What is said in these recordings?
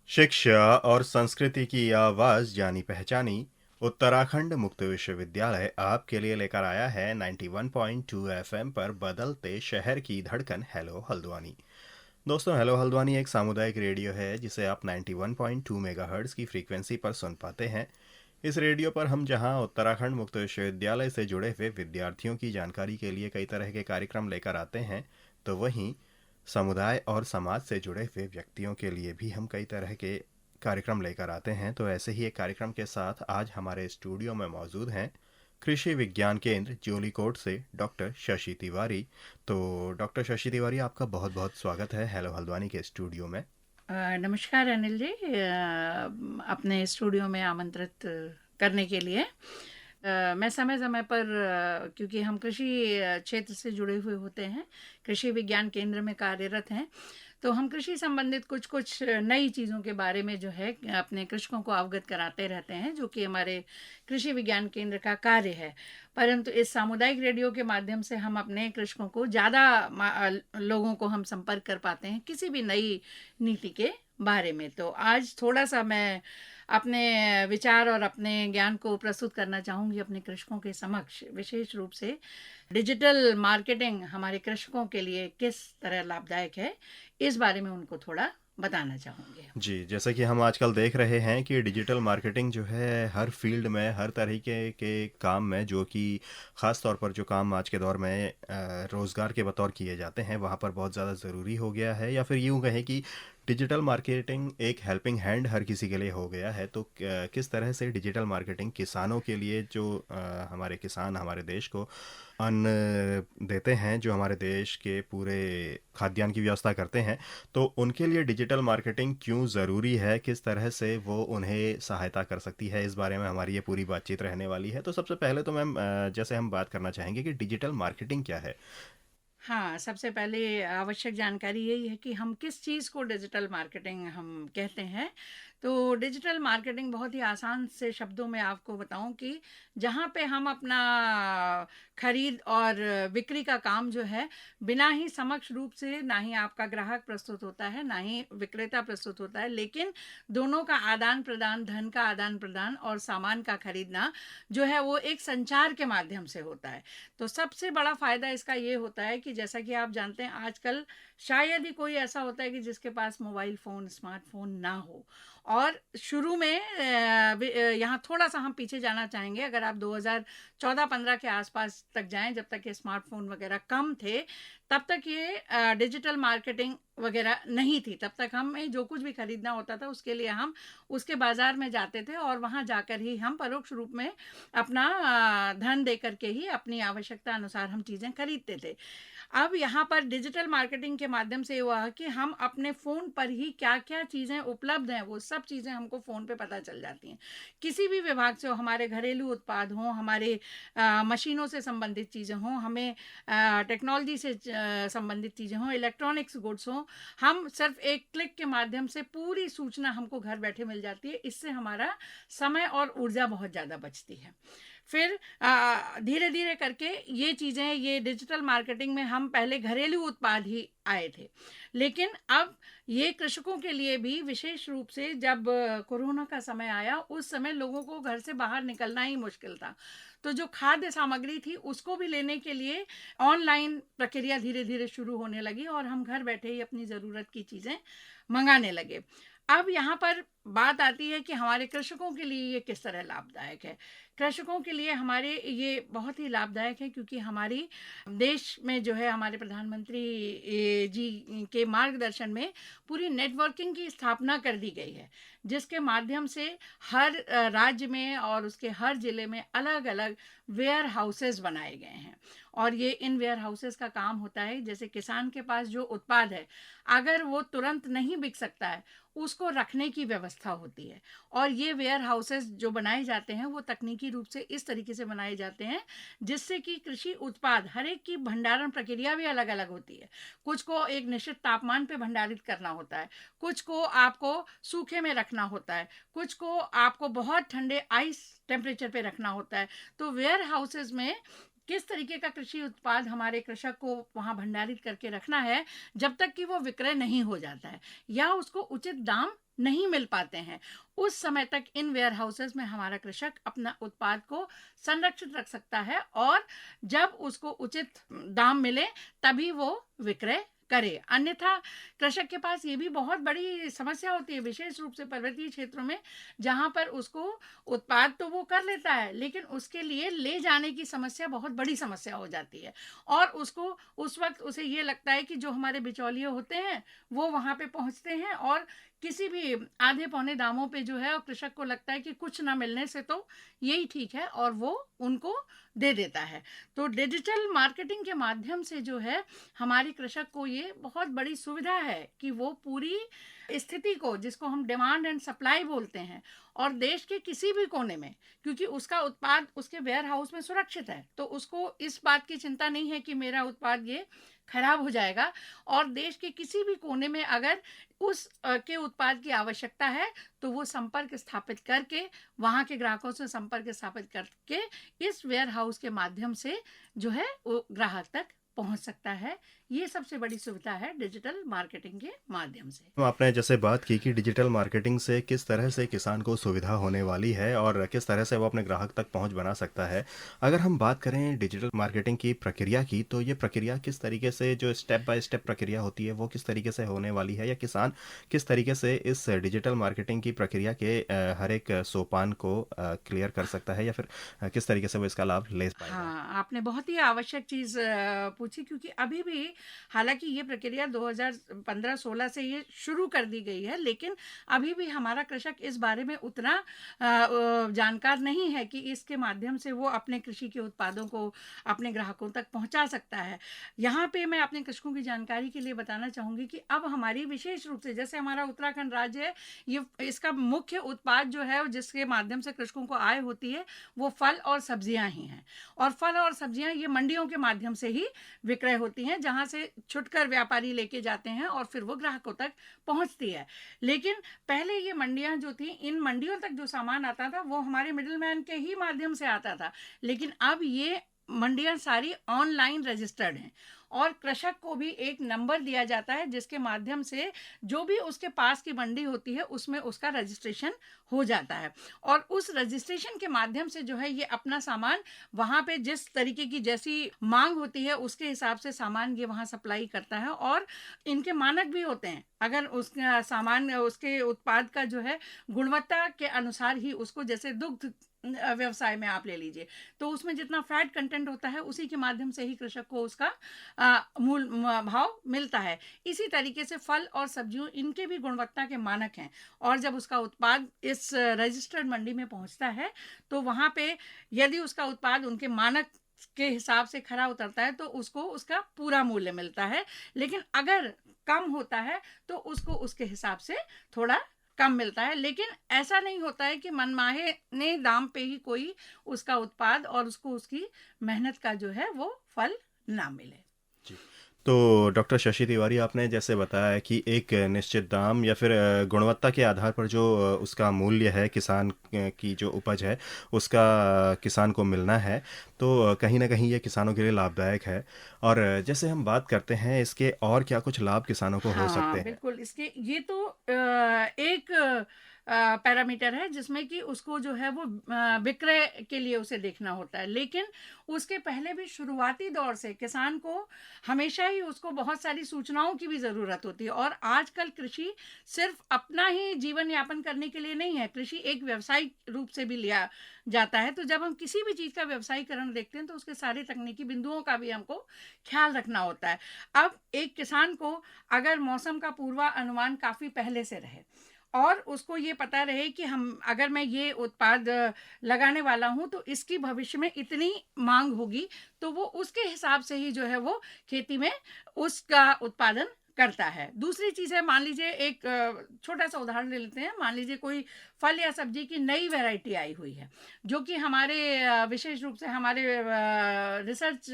शिक्षा और संस्कृति की आवाज जानी पहचानी उत्तराखंड मुक्त विश्वविद्यालय आपके लिए लेकर आया है 91.2 एफएम पर बदलते शहर की धड़कन हेलो हल्द्वानी। दोस्तों, हेलो हल्द्वानी एक सामुदायिक रेडियो है जिसे आप 91.2 मेगाहर्ट्ज की फ्रीक्वेंसी पर सुन पाते हैं। इस रेडियो पर हम जहां उत्तराखंड मुक्त विश्वविद्यालय से जुड़े हुए विद्यार्थियों की जानकारी के लिए कई तरह के कार्यक्रम लेकर आते हैं, तो वहीं समुदाय और समाज से जुड़े हुए व्यक्तियों के लिए भी हम कई तरह के कार्यक्रम लेकर आते हैं। तो ऐसे ही एक कार्यक्रम के साथ आज हमारे स्टूडियो में मौजूद हैं कृषि विज्ञान केंद्र जोलीकोट से डॉक्टर शशि तिवारी। तो डॉक्टर शशि तिवारी, आपका बहुत बहुत स्वागत है हेलो हल्द्वानी के स्टूडियो में। नमस्कार अनिल जी, अपने स्टूडियो में आमंत्रित करने के लिए। मैं समय समय पर, क्योंकि हम कृषि क्षेत्र से जुड़े हुए होते हैं, कृषि विज्ञान केंद्र में कार्यरत हैं, तो हम कृषि संबंधित कुछ कुछ नई चीज़ों के बारे में जो है अपने कृषकों को अवगत कराते रहते हैं, जो कि हमारे कृषि विज्ञान केंद्र का कार्य है। परंतु इस सामुदायिक रेडियो के माध्यम से हम अपने कृषकों को ज़्यादा लोगों को हम संपर्क कर पाते हैं किसी भी नई नीति के बारे में। तो आज थोड़ा सा मैं अपने विचार और अपने ज्ञान को प्रस्तुत करना चाहूँगी अपने कृषकों के समक्ष, विशेष रूप से डिजिटल मार्केटिंग हमारे कृषकों के लिए किस तरह लाभदायक है, इस बारे में उनको थोड़ा बताना चाहूँगी। जी, जैसा कि हम आजकल देख रहे हैं कि डिजिटल मार्केटिंग जो है हर फील्ड में, हर तरीके के काम में, जो कि ख़ास तौर पर जो काम आज के दौर में रोज़गार के बतौर किए जाते हैं, वहाँ पर बहुत ज़्यादा ज़रूरी हो गया है। या फिर यूँ कहें कि डिजिटल मार्केटिंग एक हेल्पिंग हैंड हर किसी के लिए हो गया है। तो किस तरह से डिजिटल मार्केटिंग किसानों के लिए, जो हमारे किसान हमारे देश को अन्न देते हैं, जो हमारे देश के पूरे खाद्यान्न की व्यवस्था करते हैं, तो उनके लिए डिजिटल मार्केटिंग क्यों ज़रूरी है, किस तरह से वो उन्हें सहायता कर सकती है, इस बारे में हमारी ये पूरी बातचीत रहने वाली है। तो सबसे पहले तो मैम, जैसे हम बात करना चाहेंगे कि डिजिटल मार्केटिंग क्या है। हाँ, सबसे पहले आवश्यक जानकारी यही है कि हम किस चीज़ को डिजिटल मार्केटिंग हम कहते हैं। तो डिजिटल मार्केटिंग बहुत ही आसान से शब्दों में आपको बताऊं कि जहाँ पे हम अपना खरीद और बिक्री का काम जो है, बिना ही समक्ष रूप से, ना ही आपका ग्राहक प्रस्तुत होता है, ना ही विक्रेता प्रस्तुत होता है, लेकिन दोनों का आदान प्रदान, धन का आदान प्रदान और सामान का खरीदना जो है वो एक संचार के माध्यम से होता है। तो सबसे बड़ा फायदा इसका ये होता है कि जैसा कि आप जानते हैं, आजकल शायद ही कोई ऐसा होता है कि जिसके पास मोबाइल फ़ोन, स्मार्टफ़ोन ना हो। और शुरू में यहाँ थोड़ा सा हम पीछे जाना चाहेंगे, अगर आप 2014-15 के आसपास तक जाएं, जब तक ये स्मार्टफोन वगैरह कम थे, तब तक ये डिजिटल मार्केटिंग वगैरह नहीं थी। तब तक हमें जो कुछ भी खरीदना होता था उसके लिए हम उसके बाजार में जाते थे और वहाँ जाकर ही हम परोक्ष रूप में अपना धन दे करके ही अपनी आवश्यकता अनुसार हम चीज़ें खरीदते थे। अब यहाँ पर डिजिटल मार्केटिंग के माध्यम से हुआ है कि हम अपने फ़ोन पर ही क्या क्या चीज़ें उपलब्ध हैं, वो सब चीज़ें हमको फ़ोन पे पता चल जाती हैं। किसी भी विभाग से हो, हमारे घरेलू उत्पाद हों, हमारे मशीनों से संबंधित चीज़ें हों, हमें टेक्नोलॉजी से संबंधित चीज़ें हों, इलेक्ट्रॉनिक्स गुड्स हों, हम सिर्फ एक क्लिक के माध्यम से पूरी सूचना हमको घर बैठे मिल जाती है। इससे हमारा समय और ऊर्जा बहुत ज़्यादा बचती है। फिर धीरे धीरे करके ये चीज़ें, ये डिजिटल मार्केटिंग में हम पहले घरेलू उत्पाद ही आए थे, लेकिन अब ये कृषकों के लिए भी, विशेष रूप से जब कोरोना का समय आया, उस समय लोगों को घर से बाहर निकलना ही मुश्किल था। तो जो खाद्य सामग्री थी उसको भी लेने के लिए ऑनलाइन प्रक्रिया धीरे धीरे शुरू होने लगी और हम घर बैठे ही अपनी ज़रूरत की चीज़ें मंगाने लगे। अब यहाँ पर बात आती है कि हमारे कृषकों के लिए ये किस तरह लाभदायक है। कृषकों के लिए हमारे ये बहुत ही लाभदायक है, क्योंकि हमारी देश में जो है, हमारे प्रधानमंत्री जी के मार्गदर्शन में पूरी नेटवर्किंग की स्थापना कर दी गई है, जिसके माध्यम से हर राज्य में और उसके हर ज़िले में अलग अलग वेयर हाउसेस बनाए गए हैं। और ये इन वेयर हाउसेस का काम होता है, जैसे किसान के पास जो उत्पाद है, अगर वो तुरंत नहीं बिक सकता है, उसको रखने की व्यवस्था होती है। और ये वेयर हाउसेस जो बनाए जाते हैं वो तकनीकी रूप से इस तरीके से बनाए जाते हैं जिससे कि कृषि उत्पाद, हर एक की भंडारण प्रक्रिया भी अलग अलग होती है। कुछ को एक निश्चित तापमान पे भंडारित करना होता है, कुछ को आपको सूखे में रखना होता है, कुछ को आपको बहुत ठंडे आइस टेम्परेचर पे रखना होता है। तो वेयर हाउसेज में किस तरीके का कृषि उत्पाद हमारे कृषक को वहाँ भंडारित करके रखना है, जब तक कि वो विक्रय नहीं हो जाता है या उसको उचित दाम नहीं मिल पाते हैं, उस समय तक इन वेयर हाउसेस में हमारा कृषक अपना उत्पाद को संरक्षित रख सकता है, और जब उसको उचित दाम मिले तभी वो विक्रय करे। अन्यथा कृषक के पास ये भी बहुत बड़ी समस्या होती है, विशेष रूप से पर्वतीय क्षेत्रों में, जहां पर उसको उत्पाद तो वो कर लेता है, लेकिन उसके लिए ले जाने की समस्या बहुत बड़ी समस्या हो जाती है, और उसको उस वक्त उसे ये लगता है कि जो हमारे बिचौलिए होते हैं वो वहां पे पहुंचते हैं, और किसी भी आधे पौने दामों पे जो है, और कृषक को लगता है कि कुछ ना मिलने से तो यही ठीक है, और वो उनको दे देता है। तो डिजिटल मार्केटिंग के माध्यम से जो है, हमारे कृषक को ये बहुत बड़ी सुविधा है कि वो पूरी स्थिति को, जिसको हम डिमांड एंड सप्लाई बोलते हैं, और देश के किसी भी कोने में, क्योंकि उसका उत्पाद उसके वेयर हाउस में सुरक्षित है, तो उसको इस बात की चिंता नहीं है कि मेरा उत्पाद ये खराब हो जाएगा। और देश के किसी भी कोने में अगर उस के उत्पाद की आवश्यकता है, तो वो संपर्क स्थापित करके, वहां के ग्राहकों से संपर्क स्थापित करके इस वेयर हाउस के माध्यम से जो है वो ग्राहक तक पहुंच सकता है। ये सबसे बड़ी सुविधा है डिजिटल मार्केटिंग के माध्यम से। तो आपने जैसे बात की कि डिजिटल मार्केटिंग से किस तरह से किसान को सुविधा होने वाली है और किस तरह से वो अपने ग्राहक तक पहुंच बना सकता है। अगर हम बात करें डिजिटल मार्केटिंग की प्रक्रिया की, तो ये प्रक्रिया किस तरीके से, जो स्टेप बाय स्टेप प्रक्रिया होती है, वो किस तरीके से होने वाली है, या किसान किस तरीके से इस डिजिटल मार्केटिंग की प्रक्रिया के हर एक सोपान को क्लियर कर सकता है, या फिर किस तरीके से वो इसका लाभ ले पाएगा? हाँ, आपने बहुत ही आवश्यक चीज पूछी, क्योंकि अभी भी, हालांकि ये प्रक्रिया 2015-16 से ये शुरू कर दी गई है, लेकिन अभी भी हमारा कृषक इस बारे में उतना जानकार नहीं है कि इसके माध्यम से वो अपने कृषि के उत्पादों को अपने ग्राहकों तक पहुंचा सकता है। यहाँ पे मैं अपने कृषकों की जानकारी के लिए बताना चाहूंगी कि अब हमारी विशेष रूप से, जैसे हमारा उत्तराखंड राज्य है, ये इसका मुख्य उत्पाद जो है, जिसके माध्यम से कृषकों को आय होती है, वो फल और सब्जियां ही हैं। और फल और सब्जियां ये मंडियों के माध्यम से ही विक्रय होती हैं, जहां से छुटकर व्यापारी लेके जाते हैं और फिर वो ग्राहकों तक पहुंचती है। लेकिन पहले ये मंडियां जो थी, इन मंडियों तक जो सामान आता था वो हमारे मिडिलमैन के ही माध्यम से आता था, लेकिन अब ये मंडियां सारी ऑनलाइन रजिस्टर्ड हैं, और कृषक को भी एक नंबर दिया जाता है जिसके माध्यम से जो भी उसके पास की मंडी होती है उसमें उसका रजिस्ट्रेशन हो जाता है, और उस रजिस्ट्रेशन के माध्यम से जो है ये अपना सामान वहां पे जिस तरीके की जैसी मांग होती है उसके हिसाब से सामान ये वहां सप्लाई करता है। और इनके मानक भी होते हैं, अगर उसका सामान, उसके उत्पाद का जो है गुणवत्ता के अनुसार ही उसको, जैसे दुग्ध व्यवसाय में आप ले लीजिए, तो उसमें जितना फैट कंटेंट होता है उसी के माध्यम से ही कृषक को उसका मूल भाव मिलता है। इसी तरीके से फल और सब्जियों, इनके भी गुणवत्ता के मानक हैं, और जब उसका उत्पाद इस रजिस्टर्ड मंडी में पहुंचता है, तो वहां पे यदि उसका उत्पाद उनके मानक के हिसाब से खरा उतरता है, तो उसको उसका पूरा मूल्य मिलता है। लेकिन अगर कम होता है तो उसको उसके हिसाब से थोड़ा कम मिलता है। लेकिन ऐसा नहीं होता है कि मनमाहे ने दाम पे ही कोई उसका उत्पाद और उसको उसकी मेहनत का जो है वो फल ना मिले। जी। तो डॉक्टर शशि तिवारी, आपने जैसे बताया कि एक निश्चित दाम या फिर गुणवत्ता के आधार पर जो उसका मूल्य है, किसान की जो उपज है उसका किसान को मिलना है, तो कहीं ना कहीं ये किसानों के लिए लाभदायक है। और जैसे हम बात करते हैं इसके और क्या कुछ लाभ किसानों को हो सकते हाँ, हैं? बिल्कुल। इसके ये तो एक पैरामीटर है जिसमें कि उसको जो है वो विक्रय के लिए उसे देखना होता है, लेकिन उसके पहले भी शुरुआती दौर से किसान को हमेशा ही उसको बहुत सारी सूचनाओं की भी ज़रूरत होती है। और आजकल कृषि सिर्फ अपना ही जीवन यापन करने के लिए नहीं है, कृषि एक व्यवसायिक रूप से भी लिया जाता है। तो जब हम किसी भी चीज़ का व्यवसायीकरण देखते हैं तो उसके सारे तकनीकी बिंदुओं का भी हमको ख्याल रखना होता है। अब एक किसान को अगर मौसम का पूर्वानुमान काफ़ी पहले से रहे, और उसको ये पता रहे कि हम, अगर मैं ये उत्पाद लगाने वाला हूं तो इसकी भविष्य में इतनी मांग होगी, तो वो उसके हिसाब से ही जो है वो खेती में उसका उत्पादन करता है। दूसरी चीज़ है, मान लीजिए एक छोटा सा उदाहरण ले लेते हैं। मान लीजिए कोई फल या सब्जी की नई वैरायटी आई हुई है, जो कि हमारे विशेष रूप से हमारे रिसर्च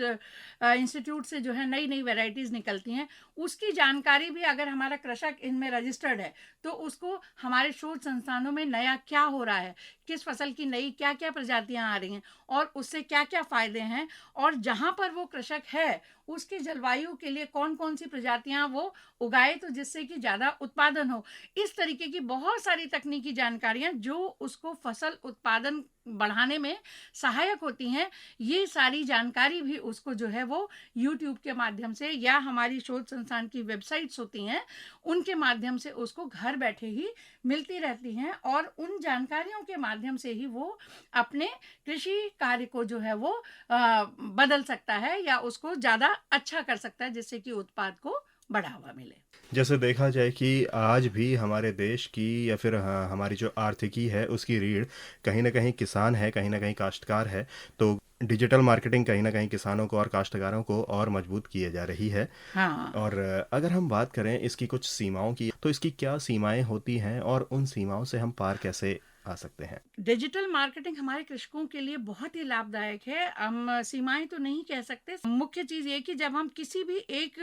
इंस्टीट्यूट से जो है नई नई वैरायटीज़ निकलती हैं, उसकी जानकारी भी अगर हमारा कृषक इनमें रजिस्टर्ड है, तो उसको हमारे शोध संस्थानों में नया क्या हो रहा है, किस फसल की नई क्या क्या प्रजातियां आ रही हैं, और उससे क्या क्या फ़ायदे हैं, और जहाँ पर वो कृषक है उसकी जलवायु के लिए कौन कौन सी प्रजातियां वो उगाए तो जिससे कि ज़्यादा उत्पादन हो। इस तरीके की बहुत सारी तकनीकी जानकारियाँ जो उसको फसल उत्पादन बढ़ाने में सहायक होती हैं, ये सारी जानकारी भी उसको जो है वो यूट्यूब के माध्यम से या हमारी शोध संस्थान की वेबसाइट्स होती हैं, उनके माध्यम से उसको घर बैठे ही मिलती रहती हैं और उन जानकारियों के माध्यम से ही वो अपने कृषि कार्य को जो है वो बदल सकता है या उसको ज़्यादा अच्छा कर सकता है, जिससे कि उत्पाद को बढ़ावा मिले। जैसे देखा जाए कि आज भी हमारे देश की या फिर हमारी जो आर्थिकी है उसकी रीढ़ कहीं न कहीं किसान है, कहीं न कहीं काश्तकार है। तो डिजिटल मार्केटिंग कहीं न कहीं किसानों को और काश्तकारों को और मजबूत किए जा रही है। हाँ। और अगर हम बात करें इसकी कुछ सीमाओं की, तो इसकी क्या सीमाएँ होती हैं और उन सीमाओं से हम पार कैसे आ सकते हैं? डिजिटल मार्केटिंग हमारे कृषकों के लिए बहुत ही लाभदायक है। हम सीमाएं तो नहीं कह सकते। मुख्य चीज ये कि जब हम किसी भी एक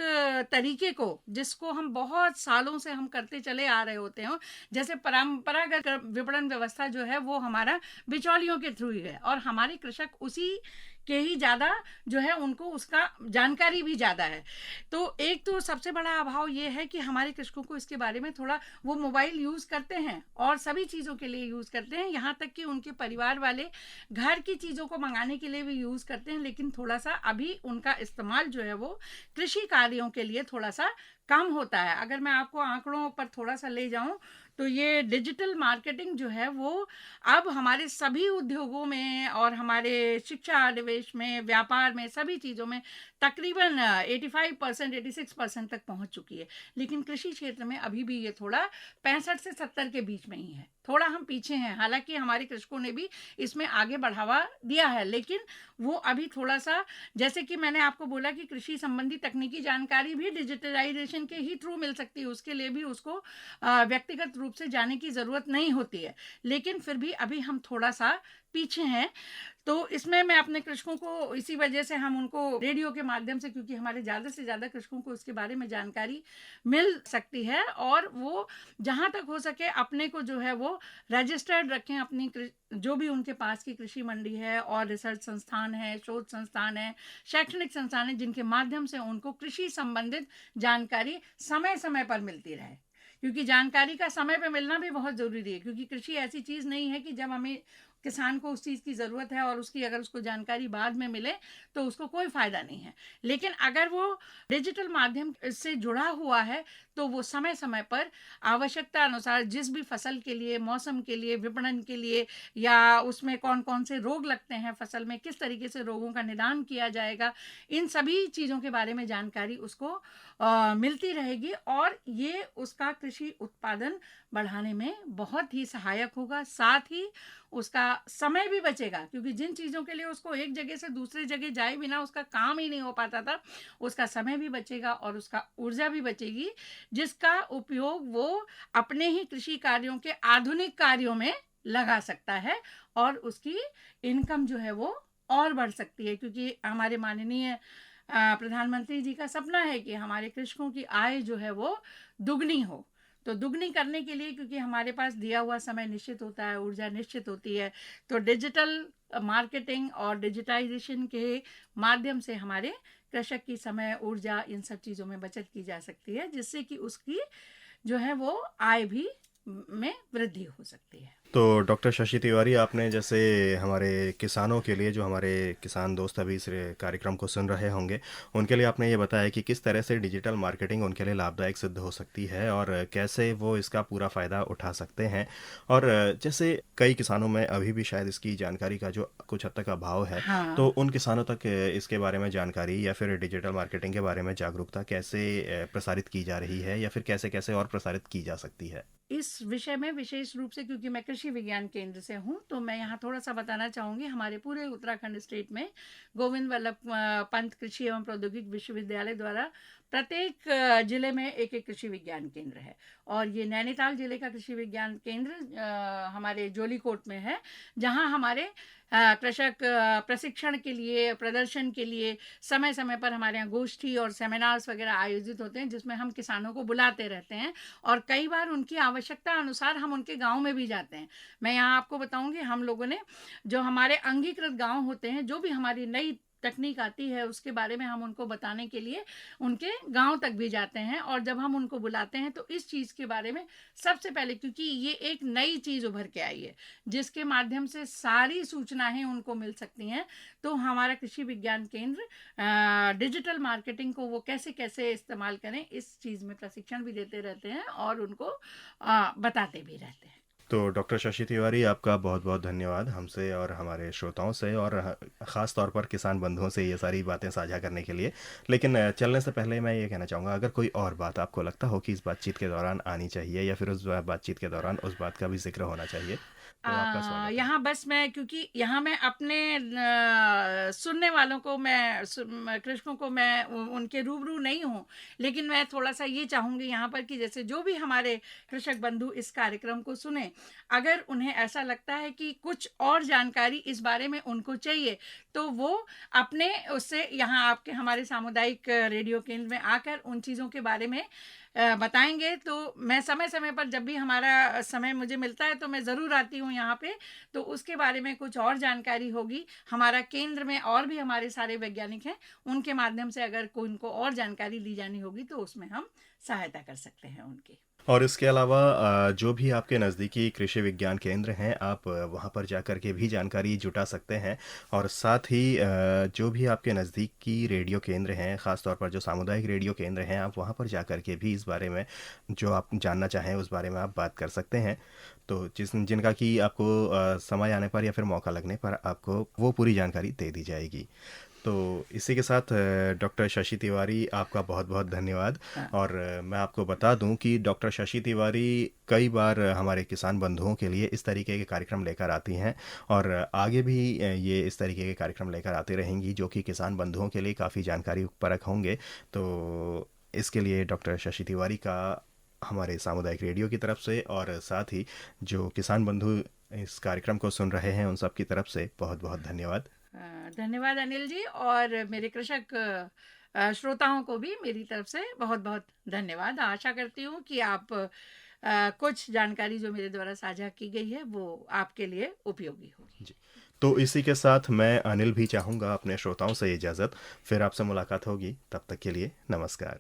तरीके को, जिसको हम बहुत सालों से हम करते चले आ रहे होते हैं, जैसे परंपरागत विपणन व्यवस्था जो है वो हमारा बिचौलियों के थ्रू ही है और हमारे कृषक उसी के ही ज्यादा जो है उनको उसका जानकारी भी ज्यादा है। तो एक तो सबसे बड़ा अभाव ये है कि हमारे कृषकों को इसके बारे में थोड़ा, वो मोबाइल यूज करते हैं और सभी चीजों के लिए यूज करते हैं, यहाँ तक कि उनके परिवार वाले घर की चीजों को मंगाने के लिए भी यूज करते हैं, लेकिन थोड़ा सा अभी उनका इस्तेमाल जो है वो कृषि कार्यों के लिए थोड़ा सा कम होता है। अगर मैं आपको आंकड़ों पर थोड़ा सा ले जाऊं तो ये डिजिटल मार्केटिंग जो है वो अब हमारे सभी उद्योगों में और हमारे शिक्षा निवेश में, व्यापार में, सभी चीज़ों में तकरीबन 85% 86% तक पहुंच चुकी है। लेकिन कृषि क्षेत्र में अभी भी ये थोड़ा 65 से 70 के बीच में ही है, थोड़ा हम पीछे हैं। हालांकि हमारे कृषकों ने भी इसमें आगे बढ़ावा दिया है, लेकिन वो अभी थोड़ा सा, जैसे कि मैंने आपको बोला कि कृषि संबंधी तकनीकी जानकारी भी डिजिटलाइजेशन के ही थ्रू मिल सकती है, उसके लिए भी उसको व्यक्तिगत रूप से जाने की ज़रूरत नहीं होती है, लेकिन फिर भी अभी हम थोड़ा सा पीछे हैं। तो इसमें मैं अपने कृषकों को, इसी वजह से हम उनको रेडियो के माध्यम से, क्योंकि हमारे ज़्यादा से ज़्यादा कृषकों को इसके बारे में जानकारी मिल सकती है और वो जहाँ तक हो सके अपने को जो है वो रजिस्टर्ड रखें, अपनी जो भी उनके पास की कृषि मंडी है और रिसर्च संस्थान है, शोध संस्थान है, शैक्षणिक संस्थान है, जिनके माध्यम से उनको कृषि संबंधित जानकारी समय समय पर मिलती रहे। क्योंकि जानकारी का समय पे मिलना भी बहुत ज़रूरी है, क्योंकि कृषि ऐसी चीज़ नहीं है कि जब हमें किसान को उस चीज़ की ज़रूरत है और उसकी अगर उसको जानकारी बाद में मिले तो उसको कोई फ़ायदा नहीं है। लेकिन अगर वो डिजिटल माध्यम से जुड़ा हुआ है तो वो समय समय पर आवश्यकता अनुसार जिस भी फसल के लिए, मौसम के लिए, विपणन के लिए, या उसमें कौन कौन से रोग लगते हैं फसल में, किस तरीके से रोगों का निदान किया जाएगा, इन सभी चीज़ों के बारे में जानकारी उसको मिलती रहेगी और ये उसका कृषि उत्पादन बढ़ाने में बहुत ही सहायक होगा। साथ ही उसका समय भी बचेगा, क्योंकि जिन चीज़ों के लिए उसको एक जगह से दूसरी जगह जाए बिना उसका काम ही नहीं हो पाता था, उसका समय भी बचेगा और उसका ऊर्जा भी बचेगी, जिसका उपयोग वो अपने ही कृषि कार्यों के आधुनिक कार्यों में लगा सकता है और उसकी इनकम जो है वो और बढ़ सकती है। क्योंकि हमारे माननीय प्रधानमंत्री जी का सपना है कि हमारे कृषकों की आय जो है वो दुगनी हो। तो दुगनी करने के लिए, क्योंकि हमारे पास दिया हुआ समय निश्चित होता है, ऊर्जा निश्चित होती है, तो डिजिटल मार्केटिंग और डिजिटाइजेशन के माध्यम से हमारे कृषक की समय, ऊर्जा, इन सब चीज़ों में बचत की जा सकती है, जिससे कि उसकी जो है वो आय भी में वृद्धि हो सकती है। तो डॉक्टर शशि तिवारी, आपने जैसे हमारे किसानों के लिए, जो हमारे किसान दोस्त अभी इस कार्यक्रम को सुन रहे होंगे, उनके लिए आपने ये बताया कि किस तरह से डिजिटल मार्केटिंग उनके लिए लाभदायक सिद्ध हो सकती है और कैसे वो इसका पूरा फ़ायदा उठा सकते हैं। और जैसे कई किसानों में अभी भी शायद इसकी जानकारी का जो कुछ हद तक अभाव है, तो हाँ। उन किसानों तक इसके बारे में जानकारी या फिर डिजिटल मार्केटिंग के बारे में जागरूकता कैसे प्रसारित की जा रही है या फिर कैसे कैसे और प्रसारित की जा सकती है? इस विषय में विशेष रूप से, क्योंकि मैं कृषि विज्ञान केंद्र से हूँ, तो मैं यहाँ थोड़ा सा बताना चाहूँगी। हमारे पूरे उत्तराखंड स्टेट में गोविंद वल्लभ पंत कृषि एवं प्रौद्योगिकी विश्वविद्यालय द्वारा प्रत्येक जिले में एक एक कृषि विज्ञान केंद्र है और ये नैनीताल जिले का कृषि विज्ञान केंद्र हमारे जोलीकोट में है, जहाँ हमारे कृषक प्रशिक्षण के लिए, प्रदर्शन के लिए समय समय पर हमारे यहाँ गोष्ठी और सेमिनार्स वगैरह आयोजित होते हैं, जिसमें हम किसानों को बुलाते रहते हैं और कई बार उनकी आवश्यकता अनुसार हम उनके गांव में भी जाते हैं। मैं यहाँ आपको बताऊंगी, हम लोगों ने जो हमारे अंगीकृत गांव होते हैं, जो भी हमारी नई तकनीक आती है उसके बारे में हम उनको बताने के लिए उनके गांव तक भी जाते हैं, और जब हम उनको बुलाते हैं तो इस चीज़ के बारे में सबसे पहले, क्योंकि ये एक नई चीज़ उभर के आई है जिसके माध्यम से सारी सूचनाएं उनको मिल सकती हैं, तो हमारा कृषि विज्ञान केंद्र डिजिटल मार्केटिंग को वो कैसे कैसे इस्तेमाल करें इस चीज़ में प्रशिक्षण भी देते रहते हैं और उनको बताते भी रहते हैं। तो डॉक्टर शशि तिवारी, आपका बहुत बहुत धन्यवाद हमसे और हमारे श्रोताओं से और ख़ास तौर पर किसान बंधुओं से ये सारी बातें साझा करने के लिए। लेकिन चलने से पहले मैं ये कहना चाहूँगा, अगर कोई और बात आपको लगता हो कि इस बातचीत के दौरान आनी चाहिए या फिर उस बातचीत के दौरान उस बात का भी जिक्र होना चाहिए, तो आपका स्वागत है। यहाँ बस मैं, क्योंकि यहाँ मैं अपने सुनने वालों को कृषकों को मैं उनके रूबरू नहीं हूँ, लेकिन मैं थोड़ा सा ये चाहूँगी यहाँ पर कि जैसे जो भी हमारे कृषक बंधु इस कार्यक्रम को सुने, अगर उन्हें ऐसा लगता है कि कुछ और जानकारी इस बारे में उनको चाहिए, तो वो अपने उससे यहाँ आपके हमारे सामुदायिक रेडियो केंद्र में आकर उन चीज़ों के बारे में बताएंगे। तो मैं समय समय पर जब भी हमारा समय मुझे मिलता है तो मैं ज़रूर आती हूँ यहाँ पे, तो उसके बारे में कुछ और जानकारी होगी। हमारा केंद्र में और भी हमारे सारे वैज्ञानिक हैं, उनके माध्यम से अगर कोई उनको और जानकारी ली जानी होगी तो उसमें हम सहायता कर सकते हैं उनकी। और इसके अलावा जो भी आपके नज़दीकी कृषि विज्ञान केंद्र हैं, आप वहाँ पर जाकर के भी जानकारी जुटा सकते हैं। और साथ ही जो भी आपके नज़दीकी रेडियो केंद्र हैं, ख़ास तौर पर जो सामुदायिक रेडियो केंद्र हैं, आप वहाँ पर जाकर के भी इस बारे में जो आप जानना चाहें उस बारे में आप बात कर सकते हैं। तो जिनका कि आपको समय आने पर या फिर मौका लगने पर आपको वो पूरी जानकारी दे दी जाएगी। तो इसी के साथ डॉक्टर शशि तिवारी, आपका बहुत बहुत धन्यवाद। और मैं आपको बता दूं कि डॉक्टर शशि तिवारी कई बार हमारे किसान बंधुओं के लिए इस तरीके के कार्यक्रम लेकर आती हैं और आगे भी ये इस तरीके के कार्यक्रम लेकर आती रहेंगी जो कि किसान बंधुओं के लिए काफ़ी जानकारी परक होंगे। तो इसके लिए डॉक्टर शशि तिवारी का हमारे सामुदायिक रेडियो की तरफ से और साथ ही जो किसान बंधु इस कार्यक्रम को सुन रहे हैं उन सब की तरफ से बहुत बहुत धन्यवाद। धन्यवाद अनिल जी, और मेरे कृषक श्रोताओं को भी मेरी तरफ से बहुत बहुत धन्यवाद। आशा करती हूँ कि आप कुछ जानकारी जो मेरे द्वारा साझा की गई है वो आपके लिए उपयोगी होगी जी। तो इसी के साथ मैं अनिल भी चाहूँगा अपने श्रोताओं से इजाज़त। फिर आपसे मुलाकात होगी, तब तक के लिए नमस्कार।